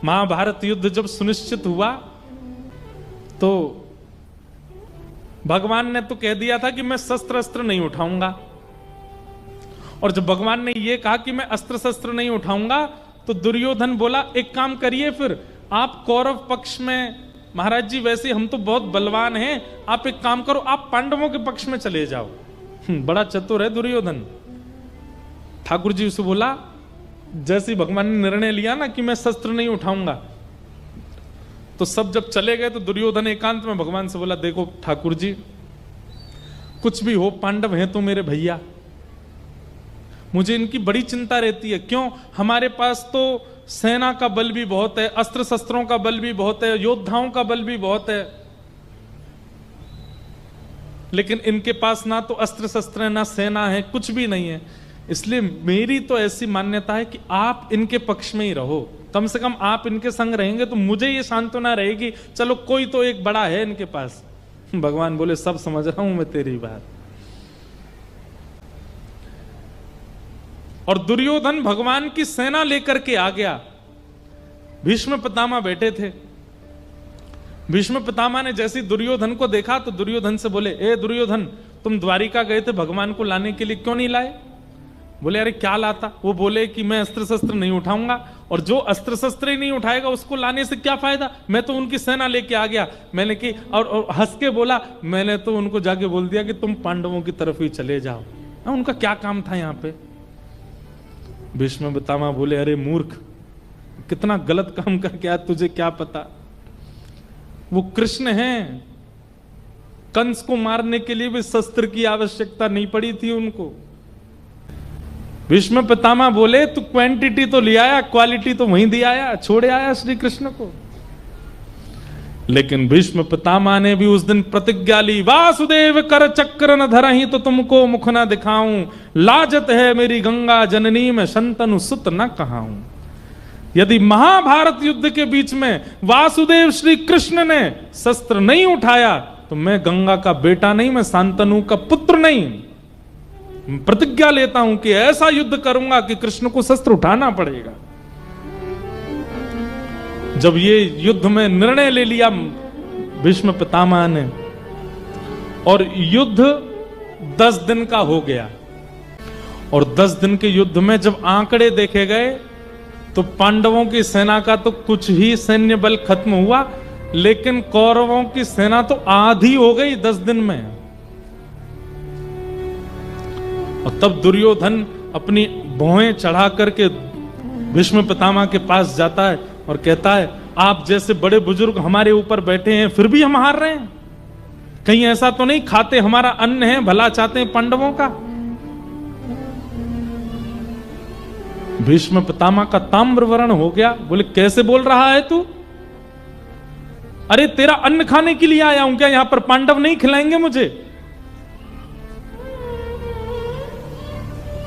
महाभारत युद्ध जब सुनिश्चित हुआ तो भगवान ने तो कह दिया था कि मैं शस्त्र अस्त्र नहीं उठाऊंगा, और जब भगवान ने यह कहा कि मैं अस्त्र शस्त्र नहीं उठाऊंगा तो दुर्योधन बोला एक काम करिए, फिर आप कौरव पक्ष में, महाराज जी वैसे हम तो बहुत बलवान हैं, आप एक काम करो, आप पांडवों के पक्ष में चले जाओ। बड़ा चतुर है दुर्योधन। ठाकुर जी उसे बोला, जैसे भगवान ने निर्णय लिया ना कि मैं शस्त्र नहीं उठाऊंगा, तो सब जब चले गए तो दुर्योधन एकांत में भगवान से बोला, देखो ठाकुर जी कुछ भी हो, पांडव हैं तो मेरे भैया, मुझे इनकी बड़ी चिंता रहती है। क्यों? हमारे पास तो सेना का बल भी बहुत है, अस्त्र शस्त्रों का बल भी बहुत है, योद्धाओं का बल भी बहुत है, लेकिन इनके पास ना तो अस्त्र शस्त्र है, ना सेना है, कुछ भी नहीं है। इसलिए मेरी तो ऐसी मान्यता है कि आप इनके पक्ष में ही रहो, कम से कम आप इनके संग रहेंगे तो मुझे ये सांत्वना रहेगी, चलो कोई तो एक बड़ा है इनके पास। भगवान बोले, सब समझ रहा हूं मैं तेरी बात। और दुर्योधन भगवान की सेना लेकर के आ गया। भीष्म पितामह बैठे थे। भीष्म पितामह ने जैसे दुर्योधन को देखा तो दुर्योधन से बोले, ए दुर्योधन, तुम द्वारिका गए थे भगवान को लाने के लिए, क्यों नहीं लाए? बोले, अरे क्या लाता? वो बोले कि मैं अस्त्र शस्त्र नहीं उठाऊंगा, और जो अस्त्र शस्त्र ही नहीं उठाएगा उसको लाने से क्या फायदा, मैं तो उनकी सेना लेके आ गया। मैंने कि और हंस के बोला, मैंने तो उनको जाके बोल दिया कि तुम पांडवों की तरफ ही चले जाओ। उनका क्या काम था यहां पे? भीष्म पितामह बोले, अरे मूर्ख, कितना गलत काम करके आया, तुझे क्या पता? वो कृष्ण हैं, कंस को मारने के लिए भी शस्त्र की आवश्यकता नहीं पड़ी थी उनको। भीष्म पितामह बोले, तू क्वांटिटी तो ले आया, क्वालिटी तो वहीं दे आया, छोड़े आया श्री कृष्ण को। लेकिन भीष्म पितामह ने भी उस दिन प्रतिज्ञा ली, वासुदेव कर चक्र न धरहि तो तुमको मुख न दिखाऊं, लाजत है मेरी गंगा जननी में शंतनु सुत न कहाऊं। यदि महाभारत युद्ध के बीच में वासुदेव श्री कृष्ण ने शस्त्र नहीं उठाया तो मैं गंगा का बेटा नहीं, मैं शांतनु का पुत्र नहीं। प्रतिज्ञा लेता हूं कि ऐसा युद्ध करूंगा कि कृष्ण को शस्त्र उठाना पड़ेगा। जब ये युद्ध में निर्णय ले लिया भीष्म पितामह ने, और युद्ध 10 दिन का हो गया, और 10 दिन के युद्ध में जब आंकड़े देखे गए तो पांडवों की सेना का तो कुछ ही सैन्य बल खत्म हुआ, लेकिन कौरवों की सेना तो आधी हो गई 10 दिन में। और तब दुर्योधन अपनी भौहें चढ़ा करके भीष्म पितामह के पास जाता है और कहता है, आप जैसे बड़े बुजुर्ग हमारे ऊपर बैठे हैं, फिर भी हम हार रहे हैं। कहीं ऐसा तो नहीं खाते हमारा अन्न है, भला चाहते हैं पांडवों का? भीष्म पितामह का ताम्रवर्ण हो गया। बोले, कैसे बोल रहा है तू? अरे तेरा अन्न खाने के लिए आया हूं क्या? यहां पर पांडव नहीं खिलाएंगे मुझे?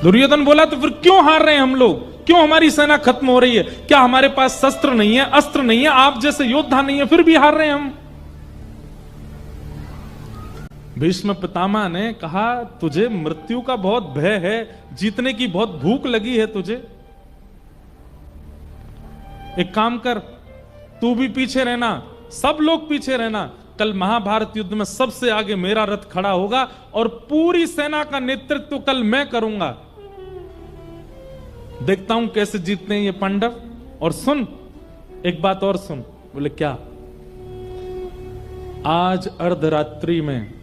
दुर्योधन बोला, तो फिर क्यों हार रहे हैं हम लोग? क्यों हमारी सेना खत्म हो रही है? क्या हमारे पास शस्त्र नहीं है, अस्त्र नहीं है, आप जैसे योद्धा नहीं है, फिर भी हार रहे हैं हम? भीष्म पितामह ने कहा, तुझे मृत्यु का बहुत भय है, जीतने की बहुत भूख लगी है तुझे। एक काम कर, तू भी पीछे रहना, सब लोग पीछे रहना। कल महाभारत युद्ध में सबसे आगे मेरा रथ खड़ा होगा और पूरी सेना का नेतृत्व कल मैं करूंगा। देखता हूं कैसे जीतते हैं ये पांडव। और सुन, एक बात और सुन। बोले, क्या? आज अर्धरात्रि में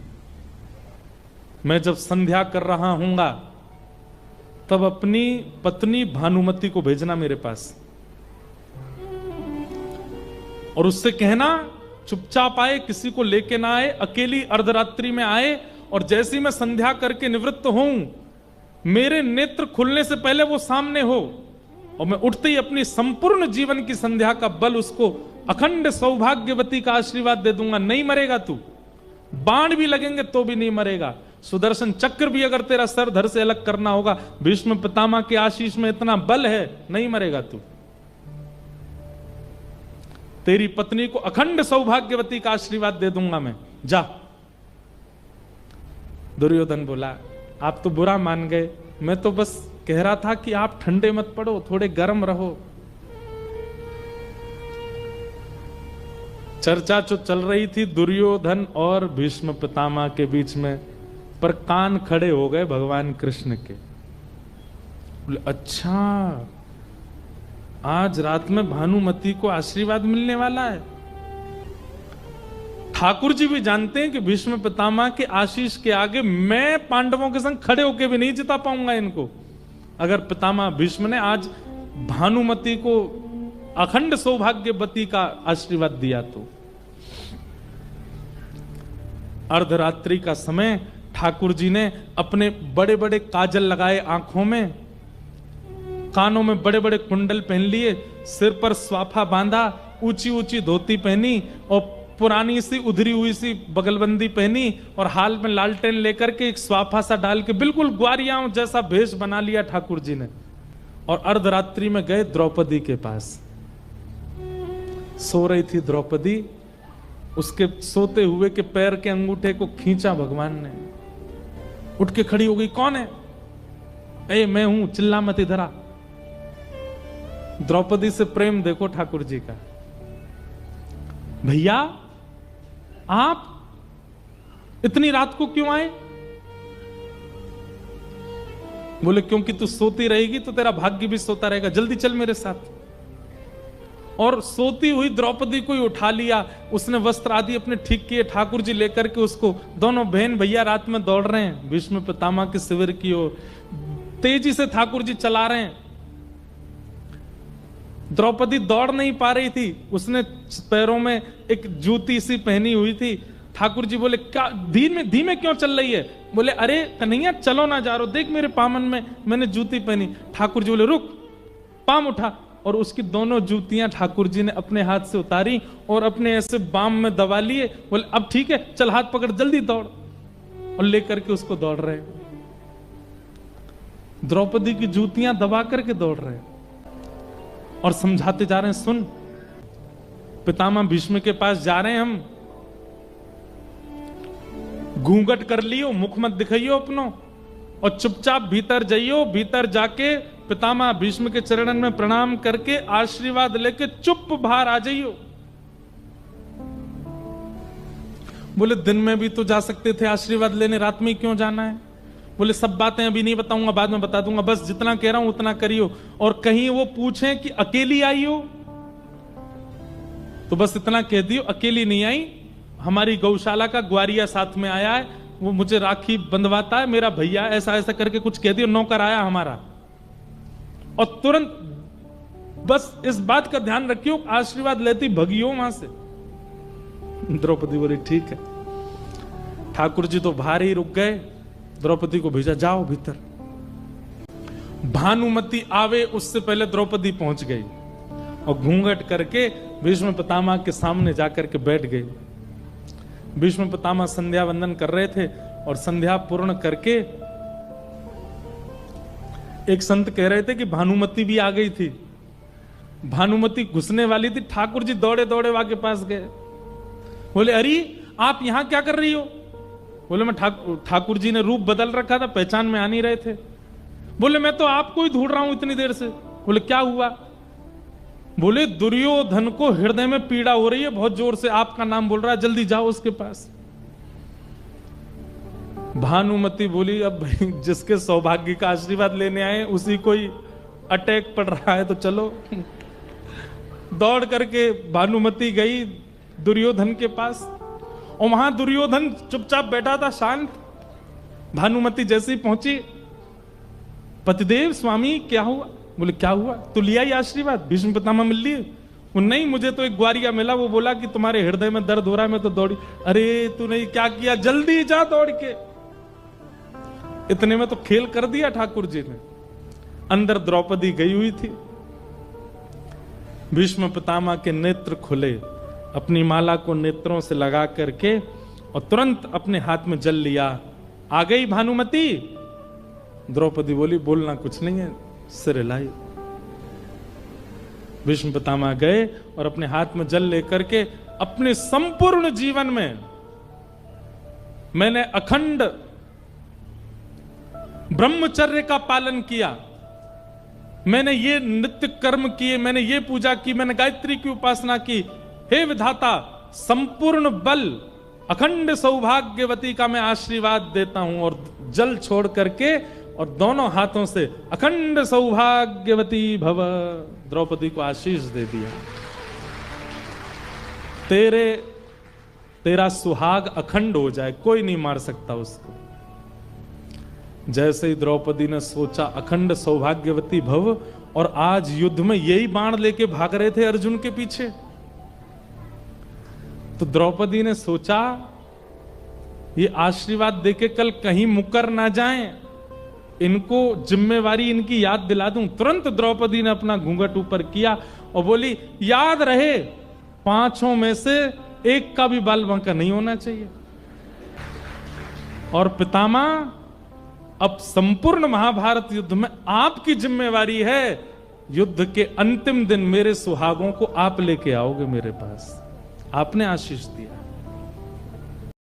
मैं जब संध्या कर रहा हूंगा तब अपनी पत्नी भानुमति को भेजना मेरे पास, और उससे कहना चुपचाप आए, किसी को लेके ना आए, अकेली अर्धरात्रि में आए, और जैसी मैं संध्या करके निवृत्त हूं, मेरे नेत्र खुलने से पहले वो सामने हो, और मैं उठते ही अपनी संपूर्ण जीवन की संध्या का बल उसको अखंड सौभाग्यवती का आशीर्वाद दे दूंगा। नहीं मरेगा तू, बाण भी लगेंगे तो भी नहीं मरेगा, सुदर्शन चक्र भी अगर तेरा सर धर से अलग करना होगा, भीष्म पितामह के आशीष में इतना बल है, नहीं मरेगा तू। तेरी पत्नी को अखंड सौभाग्यवती का आशीर्वाद दे दूंगा मैं, जा। दुर्योधन बोला, आप तो बुरा मान गए, मैं तो बस कह रहा था कि आप ठंडे मत पड़ो, थोड़े गर्म रहो। चर्चा जो चल रही थी दुर्योधन और भीष्म पितामह के बीच में, पर कान खड़े हो गए भगवान कृष्ण के। बोले अच्छा, आज रात में भानुमति को आशीर्वाद मिलने वाला है। ठाकुर जी भी जानते हैं कि भीष्म पितामह के आशीष के आगे मैं पांडवों के संग खड़े होकर भी नहीं जिता पाऊंगा इनको। अगर पितामह भीष्म ने आज भानुमति को अखंड सौभाग्यवती का आशीर्वाद दिया तो। अर्धरात्रि का समय, ठाकुर जी ने अपने बड़े बड़े काजल लगाए आंखों में, कानों में बड़े बड़े कुंडल पहन लिए, सिर पर स्वाफा बांधा, ऊंची ऊंची धोती पहनी और पुरानी सी उधरी हुई सी बगलबंदी पहनी और हाल में लालटेन लेकर के एक स्वाफा सा डाल के बिल्कुल ग्वारियां जैसा भेष बना लिया ठाकुर जी ने। और अर्धरात्रि में गए द्रौपदी के पास। सो रही थी द्रौपदी, उसके सोते हुए के पैर के अंगूठे को खींचा भगवान ने। उठ के खड़ी हो गई, कौन है? ए मैं हूं, चिल्ला मत इधर आ। द्रौपदी से प्रेम देखो ठाकुर जी का। भैया आप इतनी रात को क्यों आए? बोले क्योंकि तू सोती रहेगी तो तेरा भाग्य भी सोता रहेगा, जल्दी चल मेरे साथ। और सोती हुई द्रौपदी को ही उठा लिया, उसने वस्त्र आदि अपने ठीक किए, ठाकुर जी लेकर के उसको, दोनों बहन भैया रात में दौड़ रहे हैं भीष्म पितामह के शिविर की ओर, तेजी से ठाकुर जी चला रहे हैं। द्रौपदी दौड़ नहीं पा रही थी, उसने पैरों में एक जूती सी पहनी हुई थी। ठाकुर जी बोले क्या धीमे धीमे क्यों चल रही है? बोले अरे कन्हैया चलो ना जा रहा, देख मेरे पामन में मैंने जूती पहनी। ठाकुर जी बोले रुक, पाम उठा, और उसकी दोनों जूतियां ठाकुर जी ने अपने हाथ से उतारी और अपने ऐसे बाम में दबा लिए। बोले अब ठीक है, चल हाथ पकड़, जल्दी दौड़। और लेकर के उसको दौड़ रहे, द्रौपदी की जूतियां दबा करके दौड़ रहे और समझाते जा रहे हैं, सुन पितामह भीष्म के पास जा रहे हैं हम, घूंघट कर लियो, मुख मत दिखाइयो अपनो, और चुपचाप भीतर जाइयो। भीतर जाके पितामह भीष्म के चरणन में प्रणाम करके आशीर्वाद लेके चुप बाहर आ जाइयो। बोले दिन में भी तो जा सकते थे आशीर्वाद लेने, रात में क्यों जाना है? बोले सब बातें अभी नहीं बताऊंगा, बाद में बता दूंगा, बस जितना कह रहा हूं उतना करियो। और कहीं वो पूछे कि अकेली आई हो तो बस इतना कह दियो अकेली नहीं आई, हमारी गौशाला का ग्वारिया साथ में आया है, वो मुझे राखी बंधवाता है, मेरा भैया, ऐसा ऐसा करके कुछ कह दियो, नौकर आया हमारा। और तुरंत बस इस बात का ध्यान रखियो, आशीर्वाद लेती भगियो वहां से। द्रौपदी बोली ठीक है। ठाकुर जी तो बाहर ही रुक गए, द्रौपदी को भेजा जाओ भीतर। भानुमति आवे उससे पहले द्रौपदी पहुंच गई और घूंघट करके भीष्म पितामह के सामने जाकर के बैठ गई। भीष्म पितामह संध्या वंदन कर रहे थे और संध्या पूर्ण करके एक संत कह रहे थे कि भानुमति भी आ गई थी। भानुमति घुसने वाली थी, ठाकुर जी दौड़े दौड़े वहां के पास गए। बोले अरे आप यहां क्या कर रही हो? बोले मैं ठाकुर जी ने रूप बदल रखा था, पहचान में आ नहीं रहे थे। बोले मैं तो आपको ही ढूंढ रहा हूं इतनी देर से। बोले क्या हुआ? बोले दुर्योधन को हृदय में पीड़ा हो रही है, बहुत जोर से आपका नाम बोल रहा है, जल्दी जाओ उसके पास। भानुमति बोली अब जिसके सौभाग्य का आशीर्वाद लेने आए उसी को ही अटैक पड़ रहा है तो चलो। दौड़ करके भानुमति गई दुर्योधन के पास और वहां दुर्योधन चुपचाप बैठा था, शांत। भानुमति जैसे ही पहुंची, पतिदेव स्वामी क्या हुआ? बोले क्या हुआ? तो लिया ही आशीर्वाद, भीष्म पितामह मिल लिए? वो नहीं, मुझे तो एक ग्वारिया मिला, वो बोला कि तुम्हारे हृदय में दर्द हो रहा है, मैं तो दौड़ी। अरे तूने क्या किया? जल्दी जा दौड़ के। इतने में तो खेल कर दिया ठाकुर जी ने। अंदर द्रौपदी गई हुई थी, भीष्म पितामह के नेत्र खुले, अपनी माला को नेत्रों से लगा करके और तुरंत अपने हाथ में जल लिया। आ गई भानुमति? द्रौपदी बोली बोलना कुछ नहीं है, सिर हिलाई। भीष्म पितामह गए और अपने हाथ में जल लेकर के अपने संपूर्ण जीवन में मैंने अखंड ब्रह्मचर्य का पालन किया, मैंने ये नित्य कर्म किए, मैंने ये पूजा की, मैंने गायत्री की उपासना की। हे विधाता, संपूर्ण बल अखंड सौभाग्यवती का मैं आशीर्वाद देता हूं। और जल छोड़ करके और दोनों हाथों से अखंड सौभाग्यवती भव, द्रौपदी को आशीष दे दिया। तेरा सुहाग अखंड हो जाए, कोई नहीं मार सकता उसको। जैसे ही द्रौपदी ने सोचा अखंड सौभाग्यवती भव, और आज युद्ध में यही बाण लेके भाग रहे थे अर्जुन के पीछे, तो द्रौपदी ने सोचा ये आशीर्वाद देके कल कहीं मुकर ना जाएं, इनको जिम्मेवारी इनकी याद दिला दूं। तुरंत द्रौपदी ने अपना घूंघट ऊपर किया और बोली, याद रहे 5 में से एक का भी बाल बांका नहीं होना चाहिए। और पितामह, अब संपूर्ण महाभारत युद्ध में आपकी जिम्मेवारी है, युद्ध के अंतिम दिन मेरे सुहागों को आप लेके आओगे मेरे पास। आपने आशीष दिया।